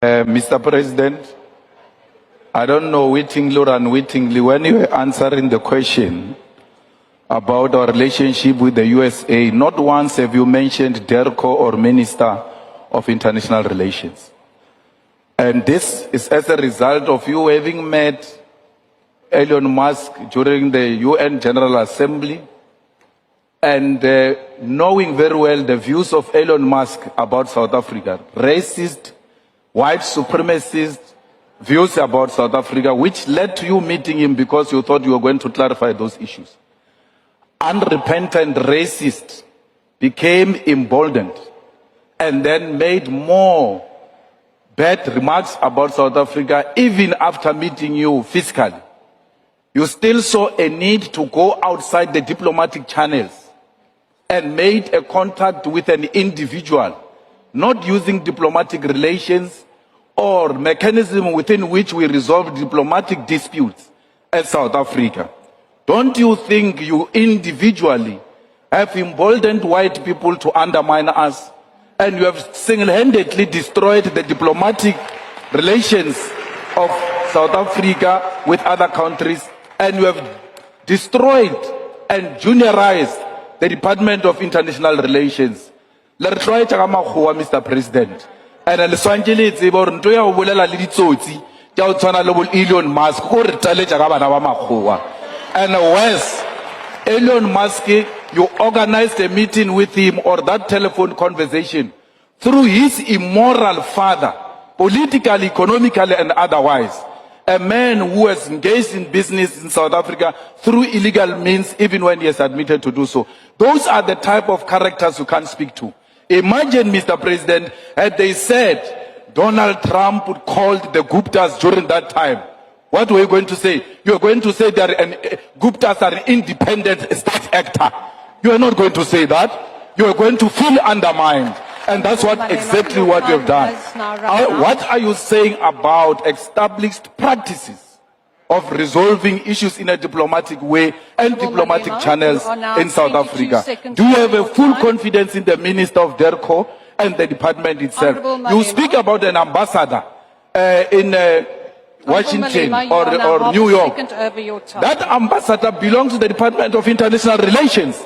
Mr. President, I don't know wittingly or unwittingly, when you were answering the question about our relationship with the USA, not once have you mentioned DERCO or Minister of International Relations. And this is as a result of you having met Elon Musk during the UN General Assembly and knowing very well the views of Elon Musk about South Africa, racist, white supremacist views about South Africa, which led to you meeting him because you thought you were going to clarify those issues. Unrepentant racist became emboldened and then made more bad remarks about South Africa even after meeting you physically. You still saw a need to go outside the diplomatic channels and made a contact with an individual, not using diplomatic relations or mechanism within which we resolve diplomatic disputes as South Africa. Don't you think you individually have emboldened white people to undermine us, and you have single-handedly destroyed the diplomatic relations of South Africa with other countries, and you have destroyed and juniorized the Department of International Relations? Mr. President. And le swantjele tsebe gore nto ya go bolela le ditsotsi tša go tshwana le bo Elon Musk go re taletša ka bana ba makgowa. And worse, Elon Musk, you organized a meeting with him or that telephone conversation through his immoral father, politically, economically, and otherwise. A man who has engaged in business in South Africa through illegal means, even when he has admitted to do so. Those are the type of characters you can't speak to. Imagine, Mr. President, had they said Donald Trump called the Guptas during that time. What were you going to say? You are going to say that Guptas are an independent state actor. You are not going to say that. You are going to feel undermined. And that's exactly what you have done. What are you saying about established practices of resolving issues in a diplomatic way and diplomatic channels in South Africa? Do you have a full confidence in the Minister of DERCO and the department itself? You speak about an ambassador in Washington or New York. That ambassador belongs to the Department of International Relations.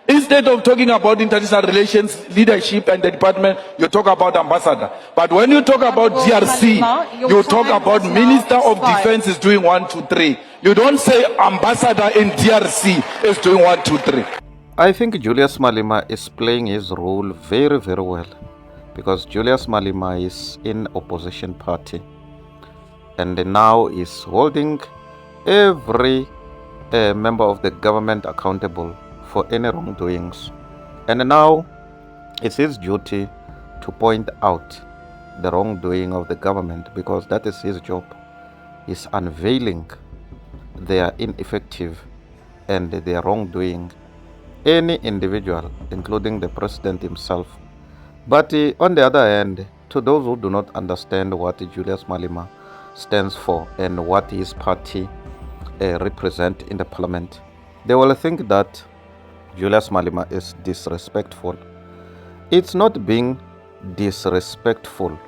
Instead of talking about international relations, leadership, and the department, you talk about ambassador. But when you talk about DRC, you talk about Minister of Defense is doing 1, 2, 3. You don't say ambassador in DRC is doing 1, 2, 3. I think Julius Malema is playing his role very, very well, because Julius Malema is in opposition party and now is holding every member of the government accountable for any wrongdoings. And now it's his duty to point out the wrongdoing of the government, because that is his job. He's unveiling their ineffective and their wrongdoing, any individual, including the president himself. But on the other hand, to those who do not understand what Julius Malema stands for and what his party represent in the parliament, they will think that Julius Malema is disrespectful. It's not being disrespectful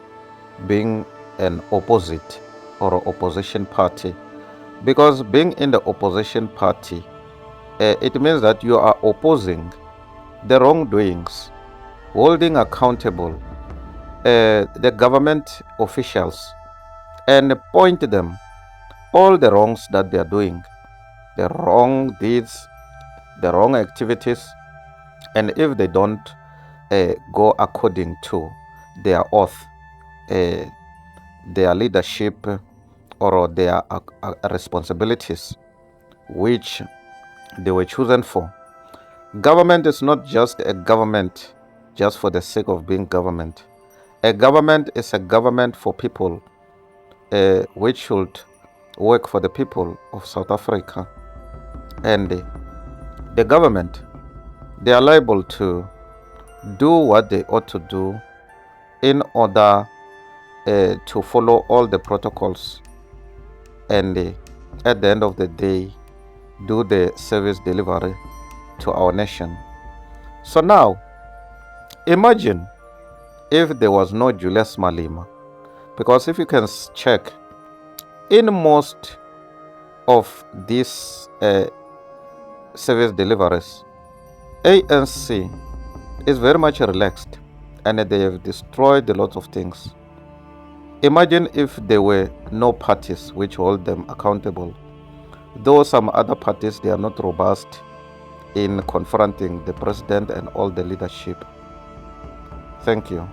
being an opposite or opposition party, because being in the opposition party, it means that you are opposing the wrongdoings, holding accountable the government officials, and point them all the wrongs that they are doing, the wrong deeds, the wrong activities, and if they don't go according to their oath, their leadership, or their responsibilities which they were chosen for. Government is not just a government just for the sake of being government. A government is a government for people, which should work for the people of South Africa. And the government, they are liable to do what they ought to do in order to follow all the protocols and at the end of the day do the service delivery to our nation. So now, imagine if there was no Julius Malema, Because if you can check, in most of these service deliveries, ANC is very much relaxed and they have destroyed a lot of things. Imagine if there were no parties which hold them accountable. Though some other parties, they are not robust in confronting the president and all the leadership. Thank you.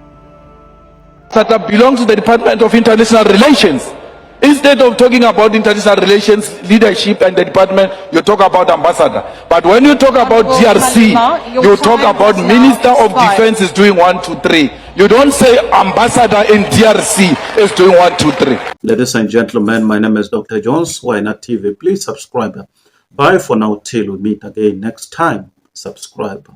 That belongs to the Department of International Relations. Instead of talking about international relations, leadership and the department, you talk about ambassador. But when you talk about DRC, you talk about Minister of Defense is doing 1, 2, 3. You don't say ambassador in DRC is doing 1, 2, 3. Ladies and gentlemen, my name is Dr. Jones, Why Not TV. Please subscribe. Bye for now till we meet again next time. Subscribe.